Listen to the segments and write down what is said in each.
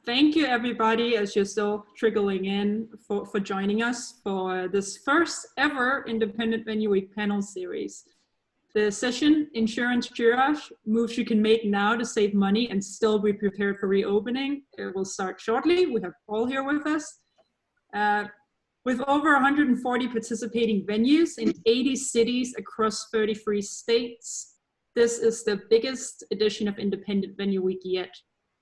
Thank you, everybody, as you're still trickling in for joining us for this first ever Independent Venue Week panel series. The session, Insurance Triage, Moves You Can Make Now to Save Money and Still Be Prepared for Reopening. It will start shortly. We have Paul here with us. With over 140 participating venues in 80 cities across 33 states, this is the biggest edition of Independent Venue Week yet.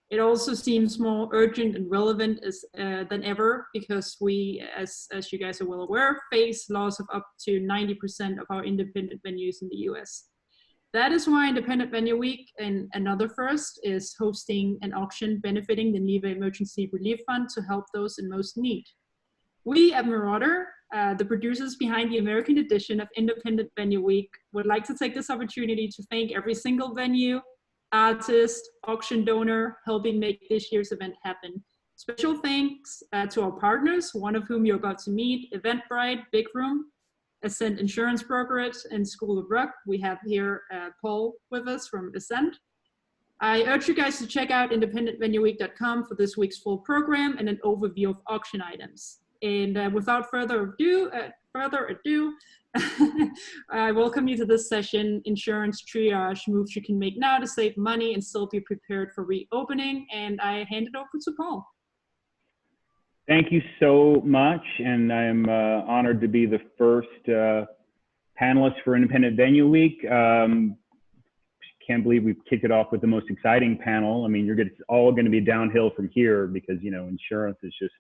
It also seems more urgent and relevant than ever because we, as you guys are well aware, face loss of up to 90% of our independent venues in the US. That is why Independent Venue Week, and another first, is hosting an auction benefiting the NEVA Emergency Relief Fund to help those in most need. We at Marauder, the producers behind the American edition of Independent Venue Week, would like to take this opportunity to thank every single venue, artist, auction donor, helping make this year's event happen. Special thanks to our partners, one of whom you're about to meet, Eventbrite, Big Room, Ascend Insurance Brokerage, and School of Rock. We have here Paul with us from Ascend. I urge you guys to check out independentvenueweek.com for this week's full program and an overview of auction items. And without further ado, I welcome you to this session, Insurance Triage, Moves You Can Make Now to Save Money and Still Be Prepared for Reopening. And I hand it over to Paul. Thank you so much. And I'm honored to be the first panelist for Independent Venue Week. Can't believe we've kicked it off with the most exciting panel. I mean, it's all going to be downhill from here because, you know, insurance is just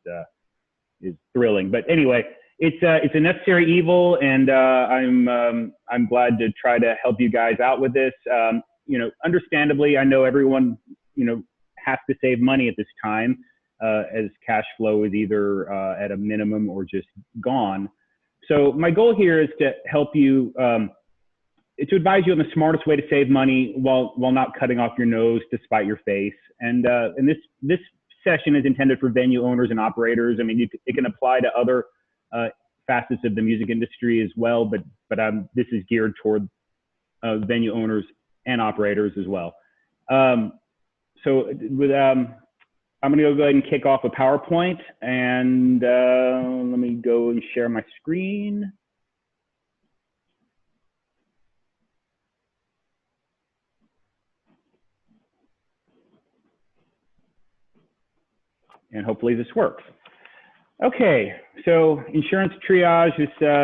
is thrilling. But anyway, it's a necessary evil, and I'm glad to try to help you guys out with this. You know, understandably, I know everyone, you know, has to save money at this time, as cash flow is either at a minimum or just gone. So my goal here is to help you, to advise you on the smartest way to save money while not cutting off your nose to spite your face. And this session is intended for venue owners and operators. I mean, it can apply to other facets of the music industry as well, but this is geared toward venue owners and operators as well. So with I'm going to go ahead and kick off a PowerPoint, and let me go and share my screen. And hopefully this works. Okay, so Insurance Triage,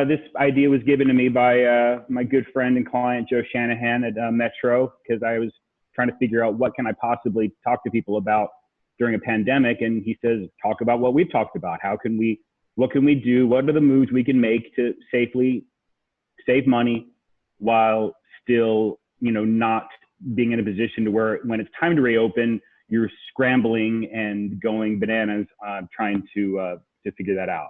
this idea was given to me by my good friend and client, Joe Shanahan at Metro, because I was trying to figure out what can I possibly talk to people about during a pandemic. And he says, talk about what we've talked about. What can we do? What are the moves we can make to safely save money while still, you know, not being in a position to where when it's time to reopen, you're scrambling and going bananas trying to figure that out.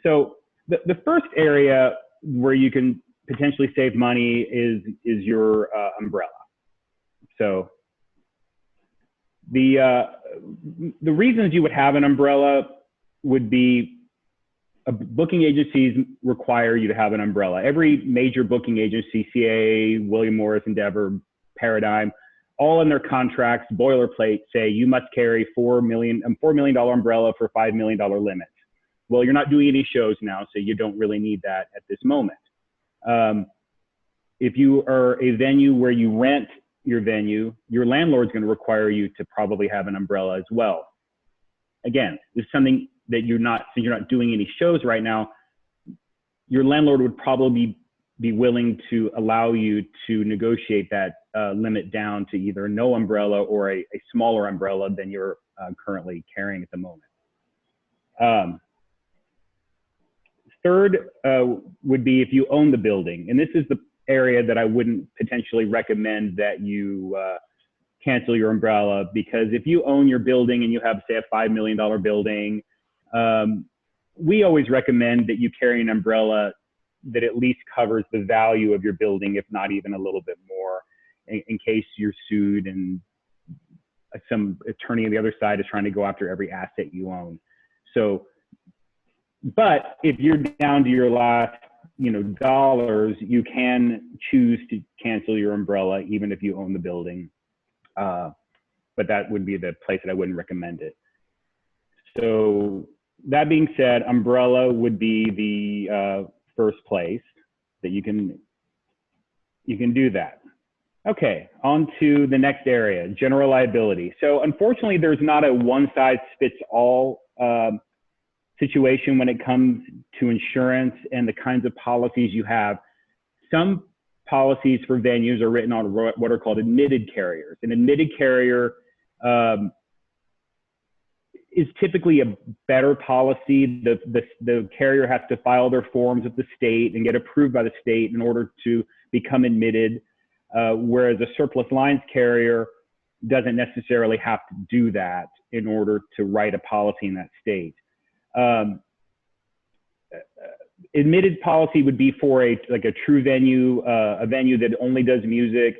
So the first area where you can potentially save money is your umbrella. So the reasons you would have an umbrella would be booking agencies require you to have an umbrella. Every major booking agency, CAA, William Morris, Endeavor, Paradigm, all in their contracts, boilerplate, say you must carry $4 million umbrella for $5 million limits. Well, you're not doing any shows now, so you don't really need that at this moment. If you are a venue where you rent your venue, your landlord's going to require you to probably have an umbrella as well. Again, this is something that since you're not doing any shows right now, your landlord would probably be willing to allow you to negotiate that limit down to either no umbrella or a smaller umbrella than you're currently carrying at the moment. Third would be if you own the building. And this is the area that I wouldn't potentially recommend that you cancel your umbrella, because if you own your building and you have, say, a $5 million building, we always recommend that you carry an umbrella that at least covers the value of your building, if not even a little bit more, in case you're sued and some attorney on the other side is trying to go after every asset you own. So, but if you're down to your last, you know, dollars, you can choose to cancel your umbrella even if you own the building. but that would be the place that I wouldn't recommend it. So that being said, umbrella would be the first place that you can do that. Okay, on to the next area, general liability. So unfortunately, there's not a one-size-fits-all situation when it comes to insurance and the kinds of policies you have. Some policies for venues are written on what are called admitted carriers. An admitted carrier is typically a better policy. The carrier has to file their forms with the state and get approved by the state in order to become admitted, whereas a surplus lines carrier doesn't necessarily have to do that in order to write a policy in that state. Admitted policy would be for like a true venue, a venue that only does music,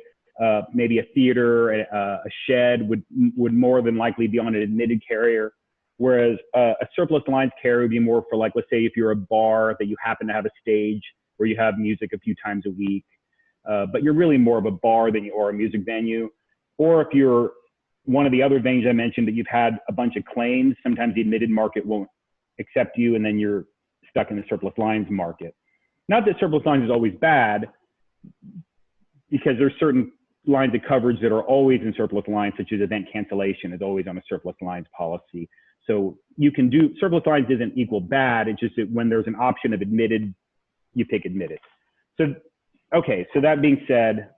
maybe a theater, a shed would more than likely be on an admitted carrier. Whereas a surplus lines carrier would be more for, like, let's say if you're a bar that you happen to have a stage where you have music a few times a week, but you're really more of a bar than you are a music venue. Or if you're one of the other venues I mentioned that you've had a bunch of claims, sometimes the admitted market won't accept you, and then you're stuck in the surplus lines market. Not that surplus lines is always bad, because there's certain lines of coverage that are always in surplus lines, such as event cancellation is always on a surplus lines policy. So you can do, surplus lines doesn't equal bad, it's just that when there's an option of admitted, you pick admitted. So, okay, so that being said,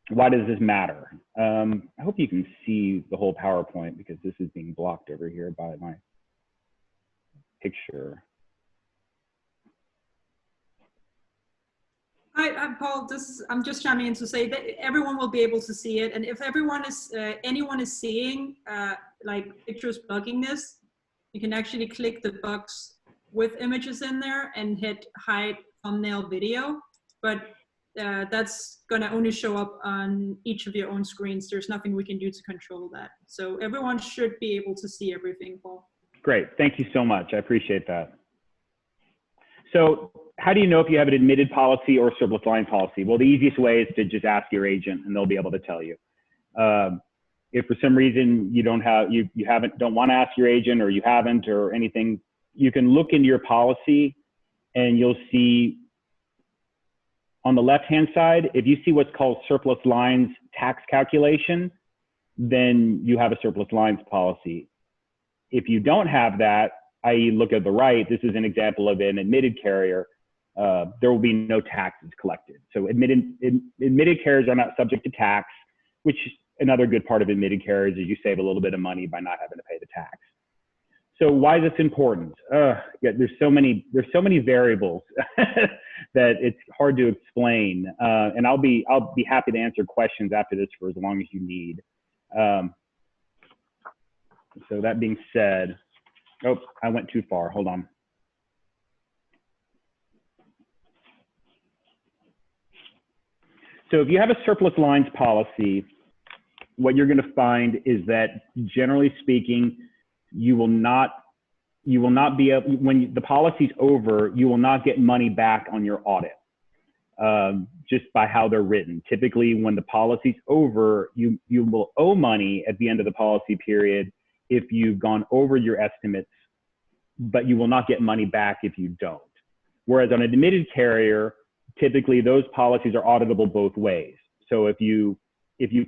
why does this matter? I hope you can see the whole PowerPoint, because this is being blocked over here by my picture. Hi, Paul. I'm just chiming in to say that everyone will be able to see it, and if everyone is, anyone is seeing like pictures blocking this, you can actually click the box with images in there and hit hide thumbnail video. But that's gonna only show up on each of your own screens. There's nothing we can do to control that. So everyone should be able to see everything, Paul. Great, thank you so much. I appreciate that. So how do you know if you have an admitted policy or a surplus line policy? Well, the easiest way is to just ask your agent, and they'll be able to tell you. If for some reason you don't want to ask your agent, or you haven't, or anything, you can look into your policy, and you'll see on the left-hand side, if you see what's called surplus lines tax calculation, then you have a surplus lines policy. If you don't have that, i.e. look at the right, this is an example of an admitted carrier, there will be no taxes collected. So admitted carriers are not subject to tax, which another good part of admitted carriers is you save a little bit of money by not having to pay the tax. So why is this important? Yeah, there's so many variables that it's hard to explain. And I'll be happy to answer questions after this for as long as you need. So that being said, oh, I went too far. Hold on. So if you have a surplus lines policy, what you're going to find is that, generally speaking, you will not be able, when the policy's over, you will not get money back on your audit, just by how they're written. Typically, when the policy's over, you will owe money at the end of the policy period if you've gone over your estimates, but you will not get money back if you don't. Whereas on an admitted carrier, typically those policies are auditable both ways. So if you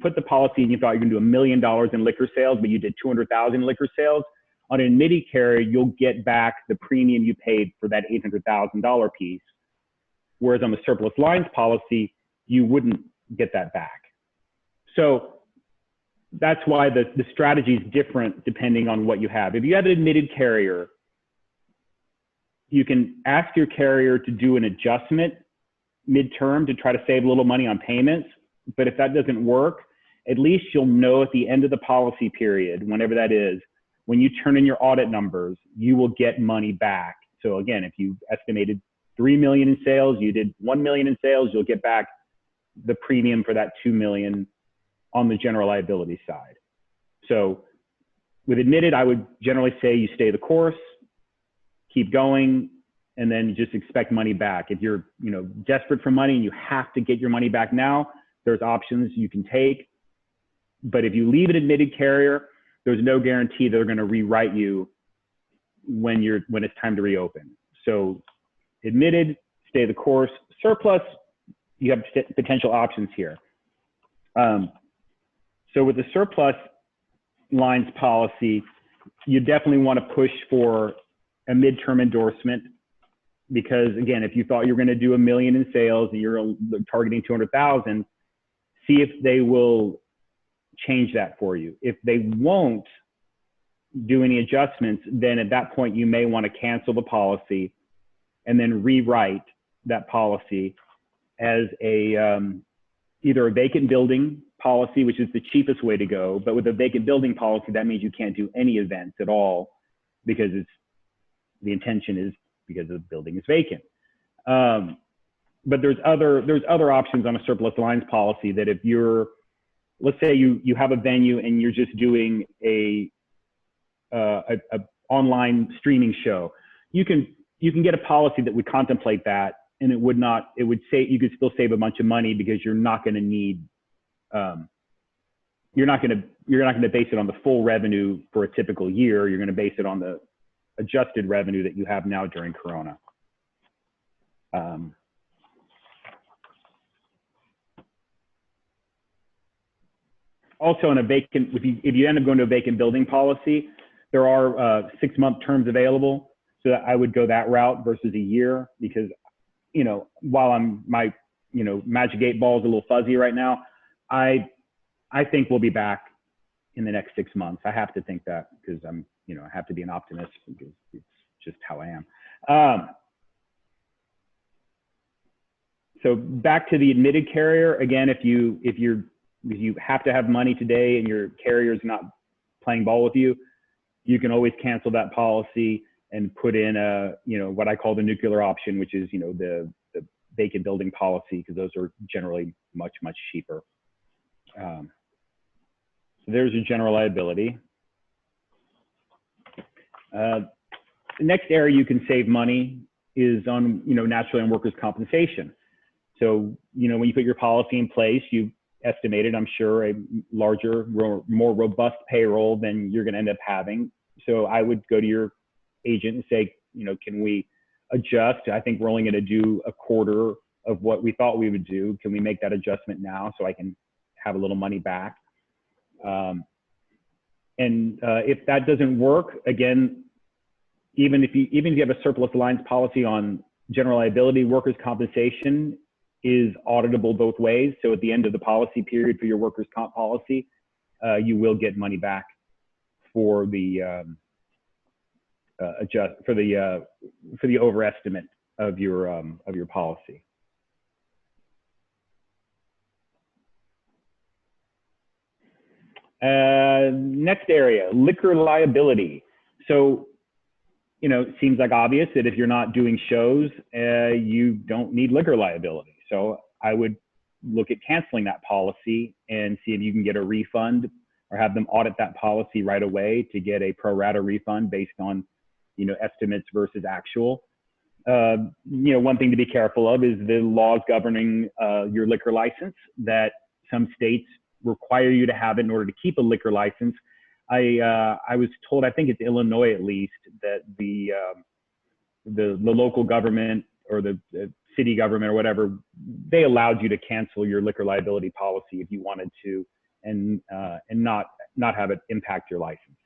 put the policy and you thought you're gonna do $1 million in liquor sales, but you did 200,000 in liquor sales, on an admitted carrier, you'll get back the premium you paid for that $800,000 piece. Whereas on the surplus lines policy, you wouldn't get that back. So that's why the strategy is different depending on what you have. If you have an admitted carrier, you can ask your carrier to do an adjustment midterm to try to save a little money on payments. But if that doesn't work, at least you'll know at the end of the policy period, whenever that is, when you turn in your audit numbers, you will get money back. So again, if you estimated 3 million in sales, you did 1 million in sales, you'll get back the premium for that 2 million on the general liability side. So with admitted, I would generally say you stay the course, keep going. and then just expect money back. If you're, desperate for money and you have to get your money back now, there's options you can take. But if you leave an admitted carrier, there's no guarantee they're going to rewrite you when it's time to reopen. So admitted, stay the course. Surplus, you have potential options here. So with the surplus lines policy, you definitely want to push for a midterm endorsement, because again, if you thought you were going to do $1 million in sales and you're targeting 200,000, see if they will change that for you. If they won't do any adjustments, then at that point you may want to cancel the policy and then rewrite that policy as a either a vacant building policy, which is the cheapest way to go. But with a vacant building policy, that means you can't do any events at all, because the intention is because the building is vacant. But there's other options on a surplus lines policy, that if you're, let's say you have a venue and you're just doing a online streaming show, you can get a policy that would contemplate that, and you could still save a bunch of money, because you're not going to need, you're not going to base it on the full revenue for a typical year. You're going to base it on the adjusted revenue that you have now during Corona. Also, in a vacant, if you end up going to a vacant building policy, there are 6-month terms available. So I would go that route versus a year, because, while my magic 8 ball is a little fuzzy right now, I think we'll be back in the next 6 months. I have to think that, because I have to be an optimist, because it's just how I am. So back to the admitted carrier again. If you have to have money today and your carrier is not playing ball with you, you can always cancel that policy and put in what I call the nuclear option, which is the vacant building policy, because those are generally much cheaper. So there's your general liability. The next area you can save money is on naturally on workers' compensation. So when you put your policy in place, you estimated, I'm sure, a larger, more robust payroll than you're going to end up having. So I would go to your agent and say, can we adjust? I think we're only going to do a quarter of what we thought we would do. Can we make that adjustment now so I can have a little money back? If that doesn't work, again, even if you have a surplus lines policy on general liability, workers' compensation is auditable both ways. So at the end of the policy period for your workers' comp policy, you will get money back for the overestimate of your policy. Next area, liquor liability. So, it seems like obvious that if you're not doing shows, you don't need liquor liability. So I would look at canceling that policy and see if you can get a refund, or have them audit that policy right away to get a pro rata refund based on, estimates versus actual. One thing to be careful of is the laws governing your liquor license, that some states require you to have it in order to keep a liquor license. I was told, I think it's Illinois at least, that the local government or the city government or whatever, they allowed you to cancel your liquor liability policy if you wanted to, and not have it impact your license.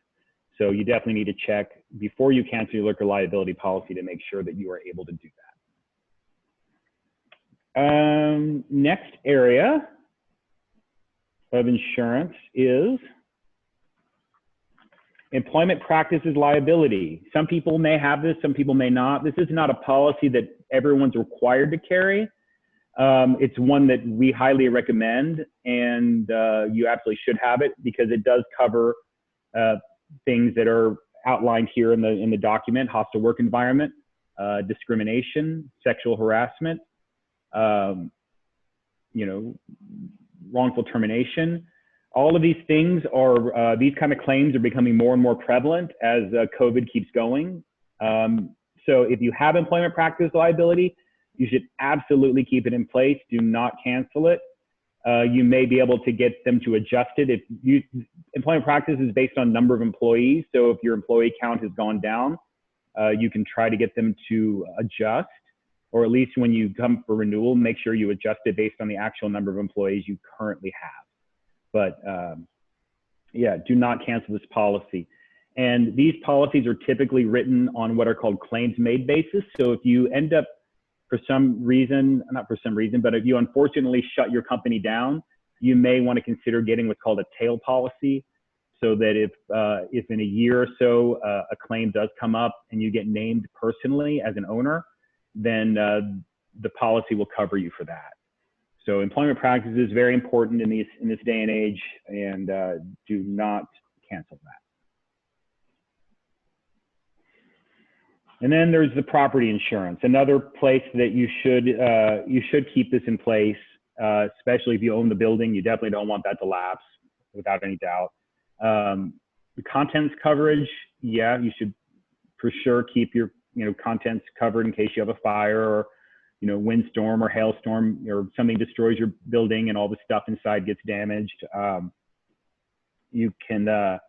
So you definitely need to check before you cancel your liquor liability policy to make sure that you are able to do that. Next area of insurance is employment practices liability. Some people may have this, some people may not. This is not a policy that everyone's required to carry. It's one that we highly recommend, and you absolutely should have it, because it does cover things that are outlined here in the document: hostile work environment, discrimination, sexual harassment, wrongful termination. All of these things these kind of claims are becoming more and more prevalent as COVID keeps going. So So if you have employment practice liability, you should absolutely keep it in place. Do not cancel it. You may be able to get them to adjust it. Employment practice is based on number of employees. So if your employee count has gone down, you can try to get them to adjust, or at least when you come for renewal, make sure you adjust it based on the actual number of employees you currently have. But yeah, do not cancel this policy. And these policies are typically written on what are called claims made basis. So if you end up for some reason, not for some reason, but if you unfortunately shut your company down, you may want to consider getting what's called a tail policy, so that if in a year or so a claim does come up and you get named personally as an owner, then the policy will cover you for that. So employment practice is very important in this day and age, and do not cancel that. And then there's the property insurance, another place that you should keep this in place, especially if you own the building. You definitely don't want that to lapse, without any doubt. The contents coverage, yeah, you should for sure keep your contents covered in case you have a fire, or windstorm or hailstorm, or something destroys your building and all the stuff inside gets damaged. You can.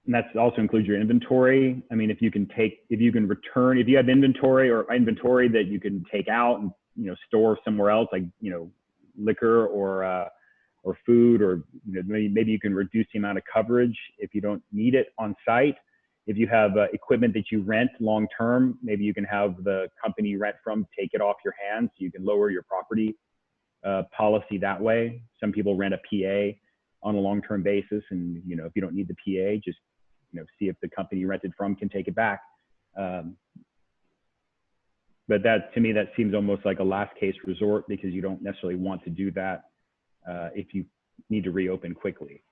And that also includes your inventory. I mean, if you have inventory that you can take out and store somewhere else, like liquor or food, or maybe you can reduce the amount of coverage if you don't need it on site. If you have equipment that you rent long term, maybe you can have the company you rent from take it off your hands, so you can lower your property policy that way. Some people rent a PA on a long-term basis, and if you don't need the PA, just see if the company you rented from can take it back. But to me, that seems almost like a last case resort, because you don't necessarily want to do that if you need to reopen quickly.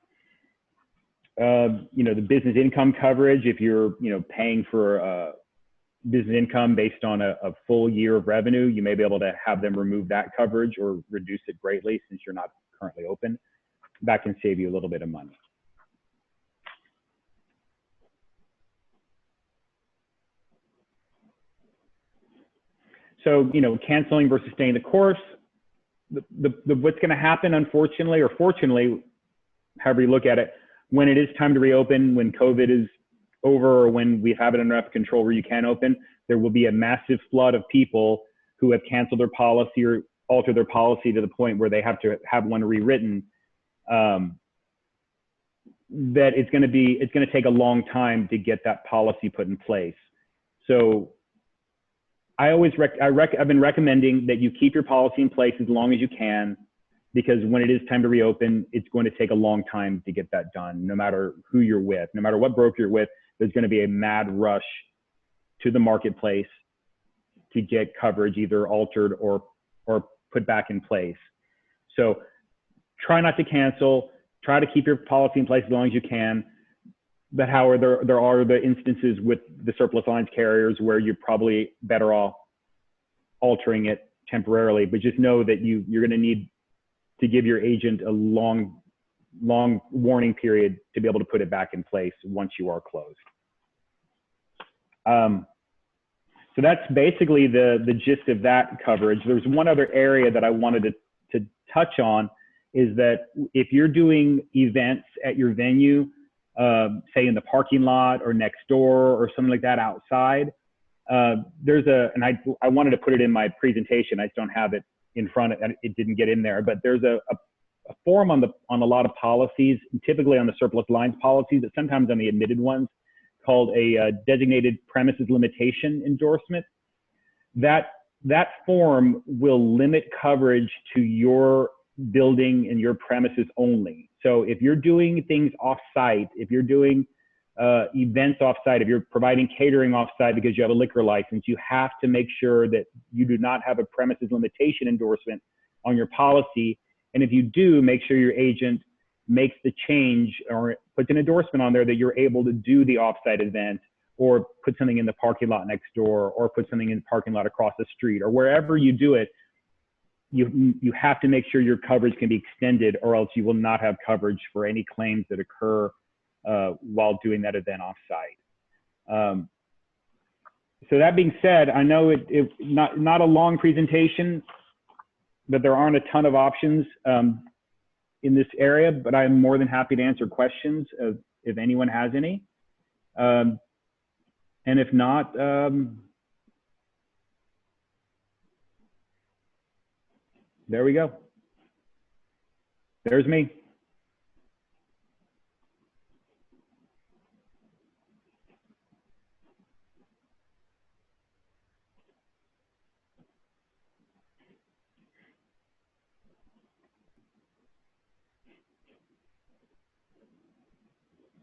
The business income coverage, if you're paying for business income based on a full year of revenue, you may be able to have them remove that coverage or reduce it greatly, since you're not currently open. That can save you a little bit of money. So, canceling versus staying the course. What's going to happen, unfortunately, or fortunately, however you look at it, when it is time to reopen, when COVID is over, or when we have it under enough control where you can open, there will be a massive flood of people who have canceled their policy or altered their policy to the point where they have to have one rewritten. That it's going to take a long time to get that policy put in place. So I've been recommending that you keep your policy in place as long as you can, because when it is time to reopen, it's going to take a long time to get that done. No matter who you're with, no matter what broker you're with, there's going to be a mad rush to the marketplace to get coverage either altered or put back in place. So try not to cancel. Try to keep your policy in place as long as you can. But however, there are the instances with the surplus lines carriers where you're probably better off altering it temporarily. But just know that you're going to need to give your agent a long warning period to be able to put it back in place once you are closed. So that's basically the gist of that coverage. There's one other area that I wanted to touch on, is that if you're doing events at your venue, say in the parking lot or next door or something like that outside, and I wanted to put it in my presentation. I just don't have it in front of it. It didn't get in there, but there's a form on a lot of policies, typically on the surplus lines policies, but sometimes on the admitted ones, called a designated premises limitation endorsement. That form will limit coverage to your building and your premises only. So if you're doing things off-site, if you're doing events off-site, if you're providing catering off-site because you have a liquor license, you have to make sure that you do not have a premises limitation endorsement on your policy. And if you do, make sure your agent makes the change or puts an endorsement on there that you're able to do the off-site event, or put something in the parking lot next door, or put something in the parking lot across the street, or wherever you do it. You have to make sure your coverage can be extended, or else you will not have coverage for any claims that occur while doing that event off-site. So that being said, I know it not a long presentation, but there aren't a ton of options in this area, but I'm more than happy to answer questions if anyone has any. And if not, there we go. There's me.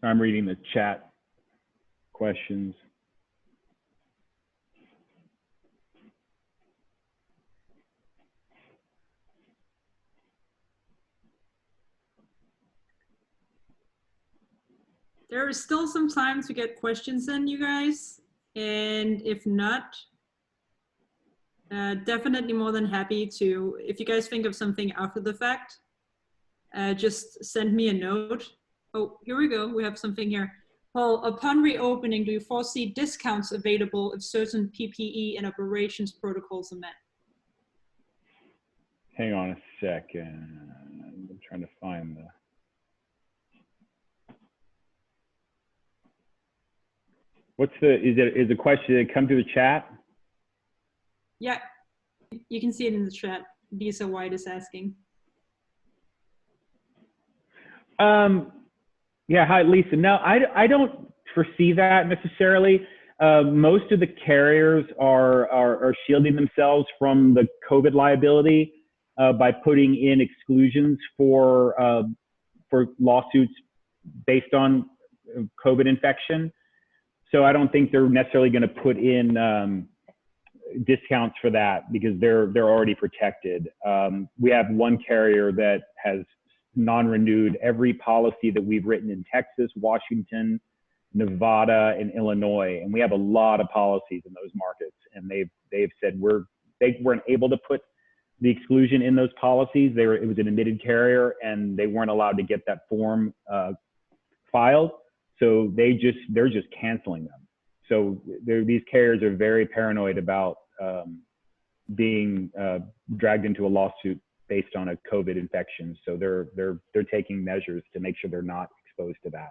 I'm reading the chat questions. There is still some time to get questions in, you guys. And if not, definitely more than happy to, if you guys think of something after the fact, just send me a note. Oh, here we go. We have something here. Paul, upon reopening, do you foresee discounts available if certain PPE and operations protocols are met? Hang on a second. I'm trying to find the. What's the, is the question, did it come through the chat? Yeah, you can see it in the chat. Lisa White is asking. Yeah, hi, Lisa. No, I don't foresee that necessarily. Most of the carriers are shielding themselves from the COVID liability by putting in exclusions for lawsuits based on COVID infection. So I don't think they're necessarily going to put in discounts for that because they're already protected. We have one carrier that has non-renewed every policy that we've written in Texas, Washington, Nevada, and Illinois, and we have a lot of policies in those markets. And they've said they weren't able to put the exclusion in those policies. It was an admitted carrier, and they weren't allowed to get that form filed. So they're just canceling them. So these carriers are very paranoid about being dragged into a lawsuit based on a COVID infection. So they're taking measures to make sure they're not exposed to that.